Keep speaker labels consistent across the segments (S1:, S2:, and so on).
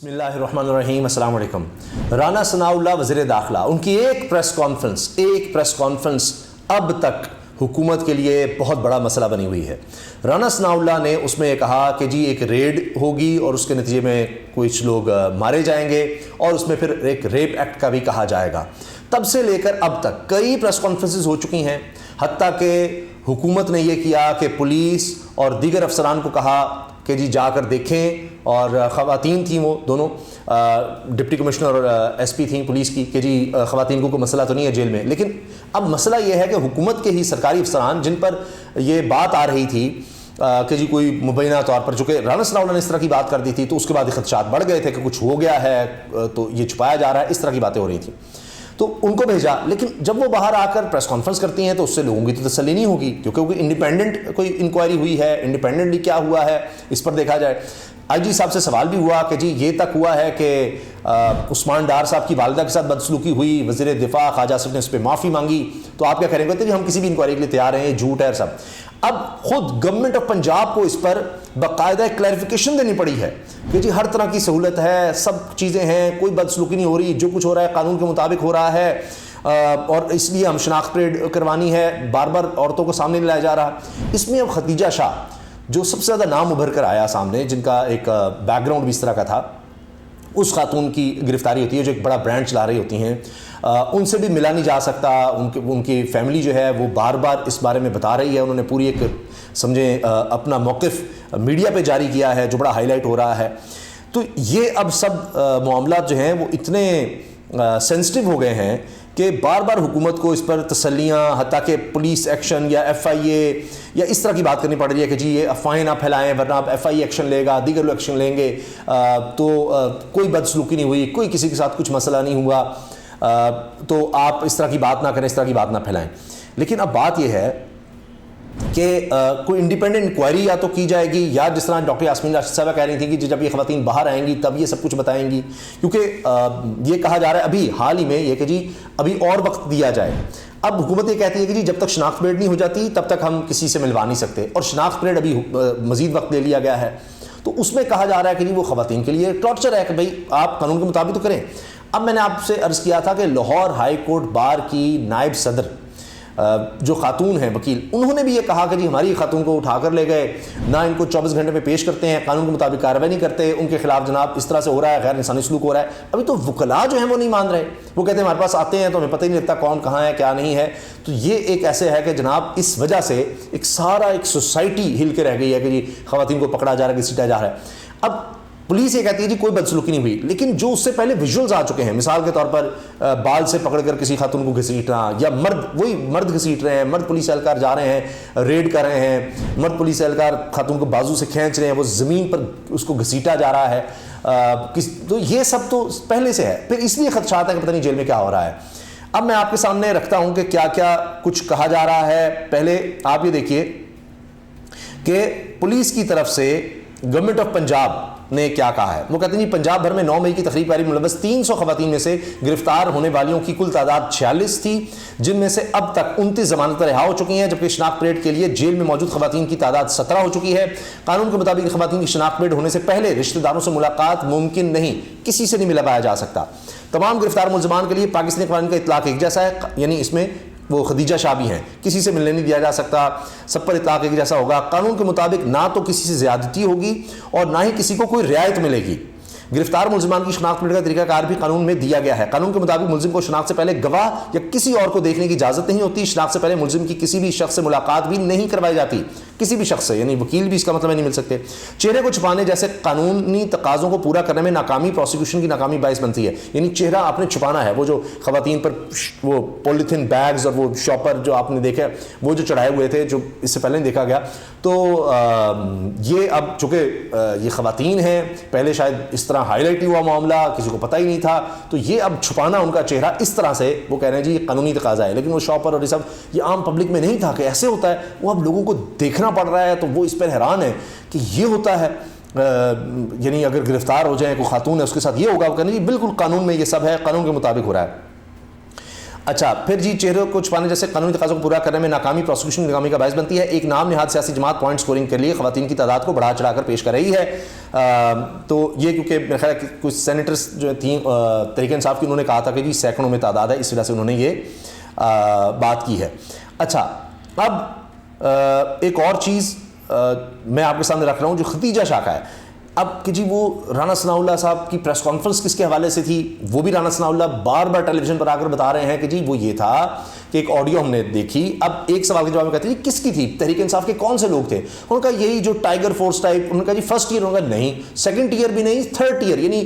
S1: بسم اللہ الرحمن الرحیم. السلام علیکم. رانا ثناءاللہ وزیر داخلہ، ان کی ایک پریس کانفرنس اب تک حکومت کے لیے بہت بڑا مسئلہ بنی ہوئی ہے. رانا ثناءاللہ نے اس میں کہا کہ جی ایک ریڈ ہوگی اور اس کے نتیجے میں کچھ لوگ مارے جائیں گے اور اس میں پھر ایک ریپ ایکٹ کا بھی کہا جائے گا. تب سے لے کر اب تک کئی پریس کانفرنسز ہو چکی ہیں، حتیٰ کہ حکومت نے یہ کیا کہ پولیس اور دیگر افسران کو کہا کہ جی جا کر دیکھیں، اور خواتین تھیں وہ دونوں، ڈپٹی کمشنر اور ایس پی تھیں پولیس کی، کہ جی خواتین کو کوئی مسئلہ تو نہیں ہے جیل میں. لیکن اب مسئلہ یہ ہے کہ حکومت کے ہی سرکاری افسران جن پر یہ بات آ رہی تھی کہ جی کوئی مبینہ طور پر، چونکہ رانا ثناءاللہ نے اس طرح کی بات کر دی تھی تو اس کے بعد خدشات بڑھ گئے تھے کہ کچھ ہو گیا ہے تو یہ چھپایا جا رہا ہے، اس طرح کی باتیں ہو رہی تھیں، تو ان کو بھیجا. لیکن جب وہ باہر آ کر پریس کانفرنس کرتی ہیں تو اس سے لوگوں کی تو تسلی نہیں ہوگی، کیونکہ انڈیپینڈنٹ کوئی انکوائری ہوئی ہے، انڈیپینڈنٹلی کیا ہوا ہے اس پر دیکھا جائے. آئی جی صاحب سے سوال بھی ہوا کہ جی یہ تک ہوا ہے کہ عثمان ڈار صاحب کی والدہ کے ساتھ بدسلوکی ہوئی، وزیر دفاع خواجہ آصف نے اس پہ معافی مانگی، تو آپ کیا کریں گے؟ ہم کسی بھی انکوائری کے لیے تیار ہیں، یہ جھوٹ ہے سب. اب خود گورنمنٹ آف پنجاب کو اس پر باقاعدہ کلیریفیکیشن دینی پڑی ہے کہ جی ہر طرح کی سہولت ہے، سب چیزیں ہیں، کوئی بدسلوکی نہیں ہو رہی، جو کچھ ہو رہا ہے قانون کے مطابق ہو رہا ہے، اور اس لیے ہم شناخت پریڈ کروانی ہے، بار بار عورتوں کو سامنے نہیں لایا جا رہا. اس میں اب ختیجہ شاہ جو سب سے زیادہ نام ابھر کر آیا سامنے، جن کا ایک بیک گراؤنڈ بھی اس طرح کا تھا، اس خاتون کی گرفتاری ہوتی ہے جو ایک بڑا برانڈ چلا رہی ہوتی ہیں. ان سے بھی ملا نہیں جا سکتا. ان کی فیملی جو ہے وہ بار بار اس بارے میں بتا رہی ہے، انہوں نے پوری ایک سمجھیں اپنا موقف میڈیا پہ جاری کیا ہے جو بڑا ہائی لائٹ ہو رہا ہے. تو یہ اب سب معاملات جو ہیں وہ اتنے سینسٹیو ہو گئے ہیں کہ بار بار حکومت کو اس پر تسلیاں، حتیٰ کہ پولیس ایکشن یا ایف آئی اے یا اس طرح کی بات کرنی پڑ رہی ہے کہ جی یہ افواہیں نہ پھیلائیں ورنہ آپ ایف آئی اے ایکشن لے گا، دیگر لوگ ایکشن لیں گے، تو کوئی بدسلوکی نہیں ہوئی، کوئی کسی کے ساتھ کچھ مسئلہ نہیں ہوا، تو آپ اس طرح کی بات نہ کریں، اس طرح کی بات نہ پھیلائیں. لیکن اب بات یہ ہے کہ کوئی انڈیپینڈنٹ انکوائری یا تو کی جائے گی، یا جس طرح ڈاکٹر یاسمین راشد صاحبہ کہہ رہی تھیں کہ جب یہ خواتین باہر آئیں گی تب یہ سب کچھ بتائیں گی، کیونکہ یہ کہا جا رہا ہے ابھی حال ہی میں یہ کہ جی ابھی اور وقت دیا جائے. اب حکومت یہ کہتی ہے کہ جی جب تک شناخت پریڈ نہیں ہو جاتی تب تک ہم کسی سے ملوا نہیں سکتے، اور شناخت پریڈ ابھی مزید وقت لے لیا گیا ہے. تو اس میں کہا جا رہا ہے کہ جی وہ خواتین کے لیے ٹارچر ہے کہ بھئی آپ قانون کے مطابق تو کریں. اب میں نے آپ سے عرض کیا تھا کہ لاہور ہائی کورٹ بار کی نائب صدر جو خاتون ہیں وکیل، انہوں نے بھی یہ کہا کہ جی ہماری خاتون کو اٹھا کر لے گئے، نہ ان کو 24 گھنٹے میں پیش کرتے ہیں، قانون کے مطابق کارروائی نہیں کرتے، ان کے خلاف جناب اس طرح سے ہو رہا ہے، غیر انسانی سلوک ہو رہا ہے. ابھی تو وکلاء جو ہیں وہ نہیں مان رہے، وہ کہتے ہیں ہمارے پاس آتے ہیں تو ہمیں پتہ ہی نہیں لگتا کون کہاں ہے کیا نہیں ہے. تو یہ ایک ایسے ہے کہ جناب اس وجہ سے ایک سارا ایک سوسائٹی ہل کے رہ گئی ہے کہ جی خواتین کو پکڑا جا رہا ہے، گھسیٹا جا رہا ہے. اب پولیس یہ کہتی ہے جی کوئی بدسلوکی نہیں ہوئی، لیکن جو اس سے پہلے ویژولز آ چکے ہیں، مثال کے طور پر بال سے پکڑ کر کسی خاتون کو گھسیٹنا، یا مرد گھسیٹ رہے ہیں، مرد پولیس اہلکار جا رہے ہیں ریڈ کر رہے ہیں، مرد پولیس اہلکار خاتون کو بازو سے کھینچ رہے ہیں، وہ زمین پر اس کو گھسیٹا جا رہا ہے، تو یہ سب تو پہلے سے ہے. پھر اس لیے خدشات ہے کہ پتہ نہیں جیل میں کیا ہو رہا ہے. اب میں آپ کے سامنے رکھتا ہوں کہ کیا کیا کچھ کہا جا رہا ہے. پہلے آپ یہ دیکھیے کہ پولیس کی طرف سے گورنمنٹ آف پنجاب نے کیا کہا ہے. وہ کہتے ہیں جی پنجاب بھر میں 9 مئی کی تقریب پاری ملوث 300 خواتین میں سے گرفتار ہونے والیوں کی کل تعداد 46 تھی، جن میں سے اب تک 29 ضمانت رہا ہو چکی ہیں، جبکہ شناخت پریڈ کے لیے جیل میں موجود خواتین کی تعداد 17 ہو چکی ہے. قانون کے مطابق خواتین کی شناخت پریڈ ہونے سے پہلے رشتہ داروں سے ملاقات ممکن نہیں، کسی سے نہیں ملوایا جا سکتا. تمام گرفتار ملزمان کے لیے پاکستانی قوانین کا اطلاق ایک جیسا ہے، یعنی اس میں وہ خدیجہ شاہ بھی ہیں، کسی سے ملنے نہیں دیا جا سکتا، سب پر اطلاق ایک جیسا ہوگا. قانون کے مطابق نہ تو کسی سے زیادتی ہوگی اور نہ ہی کسی کو کوئی رعایت ملے گی. گرفتار ملزمان کی شناخت پریڈ کا طریقہ کار بھی قانون میں دیا گیا ہے. قانون کے مطابق ملزم کو شناخت سے پہلے گواہ یا کسی اور کو دیکھنے کی اجازت نہیں ہوتی. شناخت سے پہلے ملزم کی کسی بھی شخص سے ملاقات بھی نہیں کروائی جاتی، کسی بھی شخص سے، یعنی وکیل بھی اس کا مطلب نہیں مل سکتے. چہرے کو چھپانے جیسے قانونی تقاضوں کو پورا کرنے میں ناکامی پروسیکیوشن کی ناکامی باعث بنتی ہے. یعنی چہرہ آپ نے چھپانا ہے. وہ جو خواتین پر وہ پولیتھین بیگز اور وہ شاپر جو آپ نے دیکھا وہ جو چڑھائے ہوئے تھے، جو اس سے پہلے نہیں دیکھا گیا، تو یہ اب چونکہ یہ خواتین ہیں، پہلے شاید اس طرح ہائی لائٹ ہوا معاملہ، کسی کو پتہ ہی نہیں تھا، تو یہ اب چھپانا ان کا چہرہ اس طرح سے، وہ کہہ رہے ہیں جی یہ قانونی تقاضا ہے. لیکن وہ شاپر اور یہ سب یہ عام پبلک میں نہیں تھا کہ ایسے ہوتا ہے. وہ اب لوگوں کو دیکھنا پڑ رہا ہے، تو وہ اس پر حیران ہے کہ یہ ہوتا ہے. یعنی اگر گرفتار ہو جائیں کوئی خاتون ہے اس کے ساتھ یہ ہوگا، وہ کہنے جی بالکل قانون میں یہ سب ہے، قانون کے مطابق ہو رہا ہے. اچھا پھر جی چہروں کو چھپانے جیسے قانونی تقاضوں کو پورا کرنے میں ناکامی پروسیکیوشن کی ناکامی کا باعث بنتی ہے. ایک نام نہاد سیاسی جماعت پوائنٹ سکورنگ کے لیے خواتین کی تعداد کو بڑھا چڑھا کر پیش کر رہی ہے. تو یہ کیونکہ میرا خیال ہے کہ کچھ سینیٹرز جو تھیں تحریک انصاف کی، انہوں نے کہا تھا کہ جی سینکڑوں میں تعداد ہے، اس وجہ سے انہوں نے یہ بات کی ہے. اچھا اب ایک اور چیز میں آپ کے سامنے رکھ رہا ہوں جو ختیجہ شاہ کا ہے. اب کہ جی وہ رانا ثناء اللہ صاحب کی پریس کانفرنس کس کے حوالے سے تھی، وہ بھی رانا ثناء اللہ بار بار ٹیلی ویژن پر آ کر بتا رہے ہیں کہ جی وہ یہ تھا کہ ایک آڈیو ہم نے دیکھی. اب ایک سوال کے جواب میں کہتے ہیں کس کی تھی، تحریک انصاف کے کون سے لوگ تھے؟ انہوں نے کہا یہی جو ٹائیگر فورس ٹائپ. انہوں نے کہا جی فرسٹ ایئر، انہوں نے کہا نہیں، سیکنڈ ایئر بھی نہیں، تھرڈ ایئر، یعنی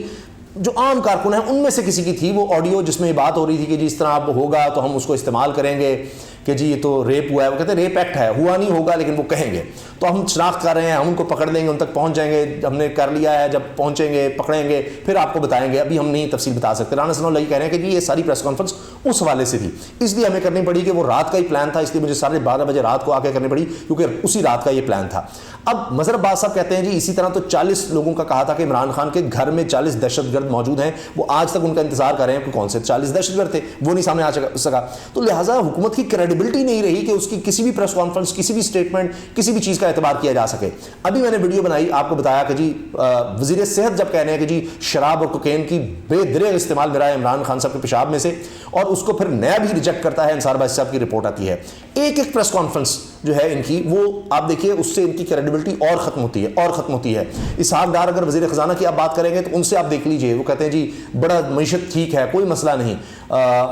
S1: جو عام کارکن ہیں ان میں سے کسی کی تھی وہ آڈیو جس میں یہ بات ہو رہی تھی کہ جی اس طرح اب ہوگا تو ہم اس کو استعمال کریں گے کہ جی یہ تو ریپ ہوا ہے. وہ کہتے ہیں ریپ ایکٹ ہے، ہوا نہیں ہوگا لیکن وہ کہیں گے تو ہم شناخت کر رہے ہیں، ہم ان کو پکڑ لیں گے، ان تک پہنچ جائیں گے، ہم نے کر لیا ہے، جب پہنچیں گے پکڑیں گے پھر آپ کو بتائیں گے، ابھی ہم نہیں تفصیل بتا سکتے. رانا ثناء اللہ یہ کہہ رہے ہیں کہ جی یہ ساری پریس کانفرنس اس حوالے سے تھی، اس لیے ہمیں کرنی پڑی کہ وہ رات کا ہی پلان تھا، اس لیے مجھے 12:30 بجے رات کو آ کے کرنی پڑی کیونکہ اسی رات کا یہ پلان تھا. اب مظہر عباس صاحب کہتے ہیں جی اسی طرح تو 40 لوگوں کا کہا تھا کہ عمران خان کے گھر میں 40 دہشت گرد موجود ہیں، وہ آج تک ان کا انتظار کر رہے ہیں کہ کون سے 40 دہشت گرد تھے، وہ نہیں سامنے آ سکا. تو لہٰذا حکومت کی کریڈیبلٹی نہیں رہی کہ اس کی کسی بھی پریس کانفرنس، کسی بھی اسٹیٹمنٹ، کسی بھی چیز کا اعتبار کیا جا سکے. ابھی میں نے ویڈیو بنائی، آپ کو بتایا کہ جی وزیر صحت جب کہہ رہے ہیں کہ جی شراب اور کوکین کی بے دریغ استعمال میرا ہے عمران خان صاحب کے پیشاب میں سے، اور اس کو پھر نیا بھی ریجیکٹ کرتا ہے. انصار باسی صاحب کی رپورٹ آتی ہے، ایک ایک پریس کانفرنس جو ہے ان کی، وہ آپ دیکھیے اس سے ان کی کریڈیبلٹی اور ختم ہوتی ہے. اسحاق ڈار اگر وزیر خزانہ کی آپ بات کریں گے تو ان سے آپ دیکھ لیجئے، وہ کہتے ہیں جی بڑا معیشت ٹھیک ہے، کوئی مسئلہ نہیں،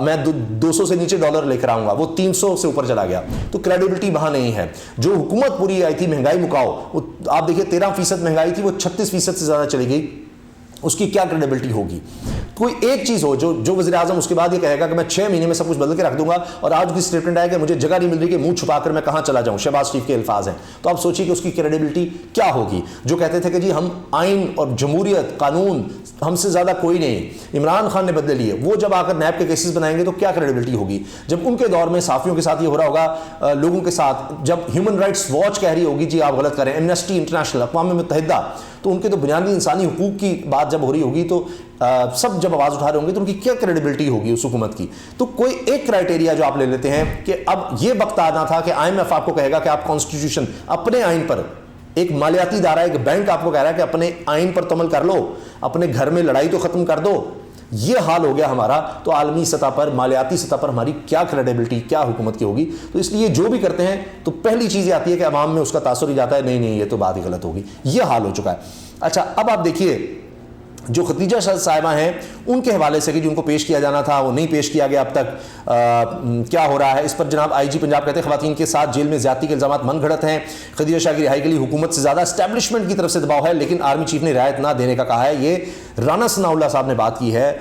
S1: میں 200 سے نیچے ڈالر لے کر آؤں گا، وہ 300 سے اوپر چلا گیا. تو کریڈیبلٹی وہاں نہیں ہے. جو حکومت پوری آئی تھی مہنگائی مکاؤ، وہ آپ دیکھیے 13% مہنگائی تھی، وہ 36% سے زیادہ چلی گئی، اس کی کیا کریڈیبلٹی ہوگی؟ کوئی ایک چیز ہو جو وزیر اعظم اس کے بعد یہ کہے گا کہ میں 6 مہینے میں سب کچھ بدل کے رکھ دوں گا، اور آج کی اسٹیٹمنٹ آئے کہ مجھے جگہ نہیں مل رہی کہ منہ چھپا کر میں کہاں چلا جاؤں، شہباز شریف کے الفاظ ہیں. تو آپ سوچیے کہ اس کی کریڈیبلٹی کیا ہوگی. جو کہتے تھے کہ جی ہم آئین اور جمہوریت قانون ہم سے زیادہ کوئی نہیں، عمران خان نے بدلے لیے، وہ جب آ کر نیب کے کیسز بنائیں گے تو کیا کریڈیبلٹی ہوگی؟ جب ان کے دور میں صحافیوں کے ساتھ یہ ہو رہا ہوگا، لوگوں کے ساتھ، جب ہیومن رائٹس واچ کہہ رہی ہوگی جی آپ غلط کریں، ایمنسٹی انٹرنیشنل، اقوام متحدہ، تو ان کے تو بنیادی انسانی حقوق کی بات جب ہو رہی ہوگی تو سب جب آواز اٹھا رہے ہوں گے تو ان کی کیا کریڈیبلٹی ہوگی اس حکومت کی. تو کوئی ایک کرائٹیریا جو آپ لے لیتے ہیں کہ اب یہ وقت آنا تھا کہ IMF آپ کو کہے گا کہ آپ کانسٹیٹیوشن اپنے آئین پر، ایک مالیاتی ادارہ، ایک بینک آپ کو کہہ رہا ہے کہ اپنے آئین پر عمل کر لو، اپنے گھر میں لڑائی تو ختم کر دو. یہ حال ہو گیا ہمارا، تو عالمی سطح پر، مالیاتی سطح پر ہماری کیا کریڈیبلٹی، کیا حکومت کی ہوگی؟ تو اس لیے جو بھی کرتے ہیں تو پہلی چیز یہ آتی ہے کہ عوام میں اس کا تاثر ہی جاتا ہے، نہیں یہ تو بات ہی غلط ہوگی. یہ حال ہو چکا ہے. اچھا اب آپ دیکھیے جو ختیجہ شاہ صاحبہ ہیں ان کے حوالے سے کہ جو ان کو پیش کیا جانا تھا وہ نہیں پیش کیا گیا اب تک، کیا ہو رہا ہے اس پر جناب IG پنجاب کہتے ہیں خواتین کے ساتھ جیل میں زیادتی کے الزامات من گھڑت ہیں. ختیجہ شاہ کی رہائی کے لیے حکومت سے زیادہ اسٹیبلشمنٹ کی طرف سے دباؤ ہے، لیکن آرمی چیف نے رعایت نہ دینے کا کہا ہے. یہ رانا ثناء اللہ صاحب نے بات کی ہے.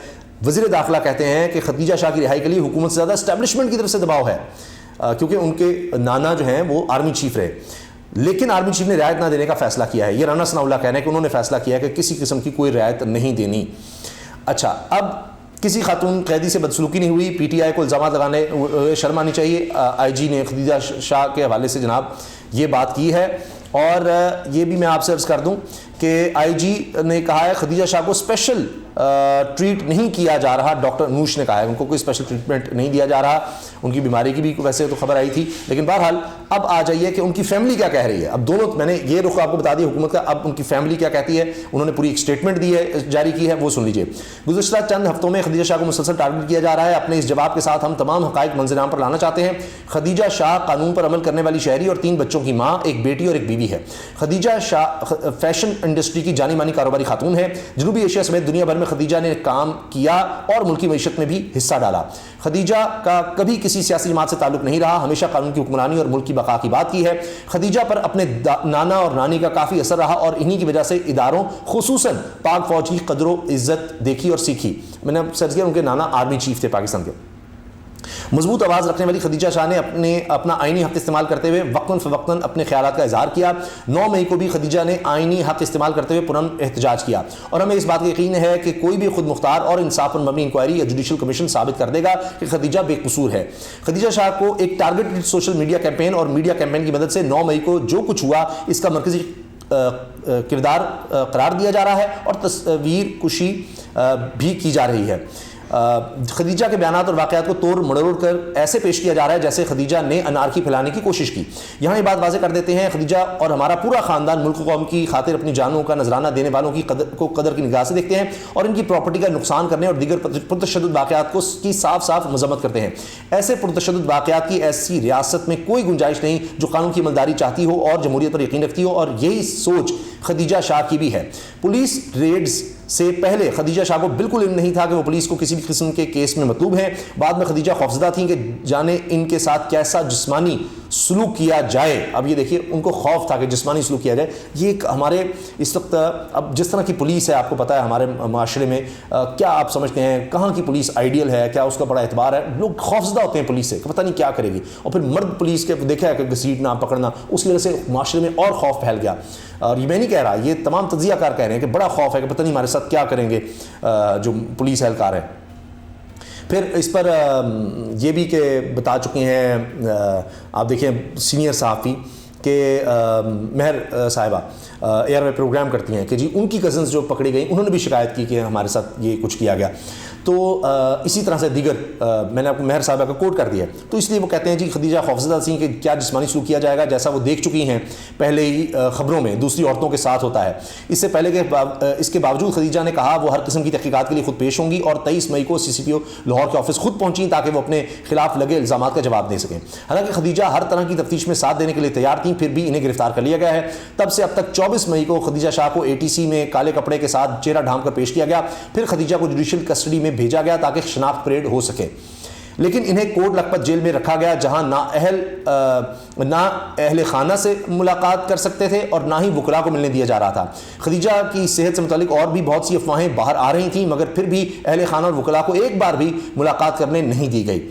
S1: وزیر داخلہ کہتے ہیں کہ ختیجہ شاہ کی رہائی کے لیے حکومت سے زیادہ اسٹیبلشمنٹ کی طرف سے دباؤ ہے، کیونکہ ان کے نانا جو ہیں وہ آرمی چیف رہے، لیکن آرمی چیف نے رعایت نہ دینے کا فیصلہ کیا ہے. یہ رانا ثناء اللہ کہہ رہے ہیں کہ انہوں نے فیصلہ کیا ہے کہ کسی قسم کی کوئی رعایت نہیں دینی. اچھا اب کسی خاتون قیدی سے بدسلوکی نہیں ہوئی، PTI کو الزامات لگانے شرم آنی چاہیے. IG نے ختیجہ شاہ کے حوالے سے جناب یہ بات کی ہے. اور یہ بھی میں آپ سے عرض کر دوں کہ IG نے کہا ہے ختیجہ شاہ کو اسپیشل ٹریٹ نہیں کیا جا رہا. ڈاکٹر انوش نے کہا ہے ان کو کوئی اسپیشل ٹریٹمنٹ نہیں دیا جا رہا. ان کی بیماری کی بھی ویسے تو خبر آئی تھی، لیکن بہرحال اب آ جائیے کہ ان کی فیملی کیا کہہ رہی ہے. اب دونوں، میں نے یہ رخ آپ کو بتا دیا حکومت کا، اب ان کی فیملی کیا کہتی ہے. انہوں نے پوری ایک اسٹیٹمنٹ دی ہے، جاری کی ہے، وہ سن لیجیے. گزشتہ چند ہفتوں میں ختیجہ شاہ کو مسلسل ٹارگٹ کیا جا رہا ہے. اپنے اس جواب کے ساتھ ہم تمام حقائق منظر عام پر لانا چاہتے ہیں. ختیجہ شاہ قانون پر عمل کرنے والی شہری اور 3 بچوں کی ماں، ایک بیٹی اور ایک بیوی ہے. ختیجہ شاہ فیشن انڈسٹری کی جانی مانی کاروباری خاتون ہے. جنوبی ایشیا سمیت دنیا بھر میں ختیجہ نے کام کیا اور ملکی معیشت میں بھی حصہ ڈالا. ختیجہ کا کبھی کسی سیاسی جماعت سے تعلق نہیں رہا، ہمیشہ قانون کی حکمرانی اور ملک کی بقا کی بات کی ہے. ختیجہ پر اپنے نانا اور نانی کا کافی اثر رہا اور انہی کی وجہ سے اداروں خصوصاً پاک فوج کی قدر و عزت دیکھی اور سیکھی. میں نے سرچ کیا، ان کے نانا آرمی چیف تھے پاکستان کے. مضبوط آواز رکھنے والی ختیجہ شاہ نے اپنا آئینی حق استعمال کرتے ہوئے وقتاً فوقتاً اپنے خیالات کا اظہار کیا. 9 مئی کو بھی ختیجہ نے آئینی حق استعمال کرتے ہوئے پرامن احتجاج کیا، اور ہمیں اس بات کا یقین ہے کہ کوئی بھی خود مختار اور انصاف پر مبنی انکوائری یا جوڈیشل کمیشن ثابت کر دے گا کہ ختیجہ بے قصور ہے. ختیجہ شاہ کو ایک ٹارگیٹڈ سوشل میڈیا کیمپین اور میڈیا کیمپین کی مدد سے 9 مئی کو جو کچھ ہوا اس کا مرکزی کردار قرار دیا جا رہا ہے اور تصویر کشی بھی کی جا رہی ہے. خدیجہ کے بیانات اور واقعات کو توڑ مڑوڑ کر ایسے پیش کیا جا رہا ہے جیسے خدیجہ نے انارکی پھیلانے کی کوشش کی۔ یہاں یہ بات واضح کر دیتے ہیں، خدیجہ اور ہمارا پورا خاندان ملک و قوم کی خاطر اپنی جانوں کا نذرانہ دینے والوں کی قدر کی نگاہ سے دیکھتے ہیں اور ان کی پراپرٹی کا نقصان کرنے اور دیگر پرتشدد واقعات کی صاف صاف مذمت کرتے ہیں۔ ایسے پرتشدد واقعات کی ایسی ریاست میں کوئی گنجائش نہیں جو قانون کی عملداری چاہتی ہو اور جمہوریت پر یقین رکھتی ہو، اور یہی سوچ خدیجہ شاہ کی بھی ہے۔ پولیس ریڈز سے پہلے خدیجہ شاہ کو بالکل علم نہیں تھا کہ وہ پولیس کو کسی بھی قسم کے کیس میں مطلوب ہیں۔ بعد میں خدیجہ خوفزدہ تھیں کہ جانے ان کے ساتھ کیسا جسمانی سلوک کیا جائے۔ اب یہ دیکھیے، ان کو خوف تھا کہ جسمانی سلوک کیا جائے۔ یہ ایک ہمارے اس وقت اب جس طرح کی پولیس ہے، آپ کو پتہ ہے ہمارے معاشرے میں کیا آپ سمجھتے ہیں کہاں کی پولیس آئیڈیل ہے، کیا اس کا بڑا اعتبار ہے؟ لوگ خوفزدہ ہوتے ہیں پولیس سے کہ پتہ نہیں کیا کرے گی، اور پھر مرد پولیس کے دیکھا ہے کہ گھسیٹنا پکڑنا، اس کی وجہ سے معاشرے میں اور خوف پھیل گیا۔ اور یہ میں نہیں کہہ رہا، یہ تمام تجزیہ کار کہہ رہے ہیں کہ بڑا خوف ہے کہ پتہ نہیں ہمارے ساتھ کیا کریں گے جو پولیس اہلکار ہیں۔ پھر اس پر یہ بھی کہ بتا چکے ہیں آپ دیکھیں سینئر صحافی کہ مہر صاحبہ ایئر میں پروگرام کرتی ہیں کہ جی ان کی کزنز جو پکڑی گئی انہوں نے بھی شکایت کی کہ ہمارے ساتھ یہ کچھ کیا گیا۔ تو اسی طرح سے دیگر میں نے آپ کو مہر صاحبہ کا کوٹ کر دیا، تو اس لیے وہ کہتے ہیں جی خدیجہ خوفزدہ تھیں کہ کیا جسمانی سلوک کیا جائے گا، جیسا وہ دیکھ چکی ہیں پہلے ہی خبروں میں دوسری عورتوں کے ساتھ ہوتا ہے۔ اس سے پہلے کہ اس کے باوجود خدیجہ نے کہا وہ ہر قسم کی تحقیقات کے لیے خود پیش ہوں گی، اور 23 مئی کو CCPO لاہور کے آفس خود پہنچیں تاکہ وہ اپنے خلاف لگے الزامات کا جواب دے سکیں۔ حالانکہ خدیجہ ہر طرح کی تفتیش میں ساتھ دینے کے لیے تیار تھیں، پھر بھی انہیں گرفتار کر لیا گیا ہے۔ تب سے اب تک 24 مئی کو خدیجہ شاہ کو ATC میں کالے کپڑے کے ساتھ چہرہ ڈھانپ کر پیش کیا گیا، پھر خدیجہ کو جوڈیشل کسٹڈی میں بھیجا گیا تاکہ شناخت پریڈ ہو سکے، لیکن انہیں کوٹ لکھپت جیل میں رکھا گیا جہاں نہ اہل خانہ سے ملاقات کر سکتے تھے اور نہ ہی وکلاء کو ملنے دیا جا رہا تھا۔ خدیجہ کی صحت سے متعلق اور بھی بہت سی افواہیں باہر آ رہی تھیں، مگر پھر بھی اہل خانہ اور وکلاء کو ایک بار بھی ملاقات کرنے نہیں دی گئی۔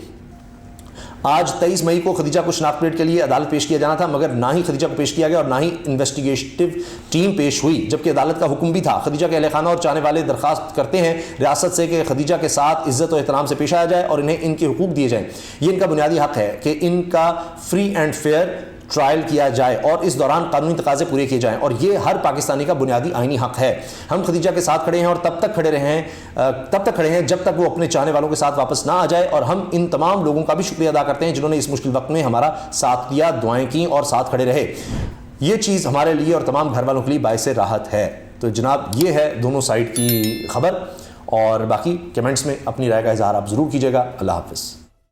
S1: آج 23 مئی کو خدیجہ کو شناخت پریڈ کے لیے عدالت پیش کیا جانا تھا، مگر نہ ہی خدیجہ کو پیش کیا گیا اور نہ ہی انویسٹیگیٹو ٹیم پیش ہوئی، جبکہ عدالت کا حکم بھی تھا۔ خدیجہ کے اہل خانہ اور چاہنے والے درخواست کرتے ہیں ریاست سے کہ خدیجہ کے ساتھ عزت و احترام سے پیش آیا جائے اور انہیں ان کے حقوق دیے جائیں۔ یہ ان کا بنیادی حق ہے کہ ان کا فری اینڈ فیئر ٹرائل کیا جائے اور اس دوران قانونی تقاضے پورے کیے جائیں، اور یہ ہر پاکستانی کا بنیادی آئینی حق ہے۔ ہم خدیجہ کے ساتھ کھڑے ہیں اور تب تک کھڑے ہیں جب تک وہ اپنے چاہنے والوں کے ساتھ واپس نہ آ جائے، اور ہم ان تمام لوگوں کا بھی شکریہ ادا کرتے ہیں جنہوں نے اس مشکل وقت میں ہمارا ساتھ دیا، دعائیں کیں اور ساتھ کھڑے رہے۔ یہ چیز ہمارے لیے اور تمام گھر والوں کے لیے باعث راحت ہے۔ تو جناب یہ ہے دونوں سائڈ کی خبر، اور باقی کمنٹس میں اپنی رائے کا اظہار آپ ضرور کیجیے گا۔ اللہ حافظ۔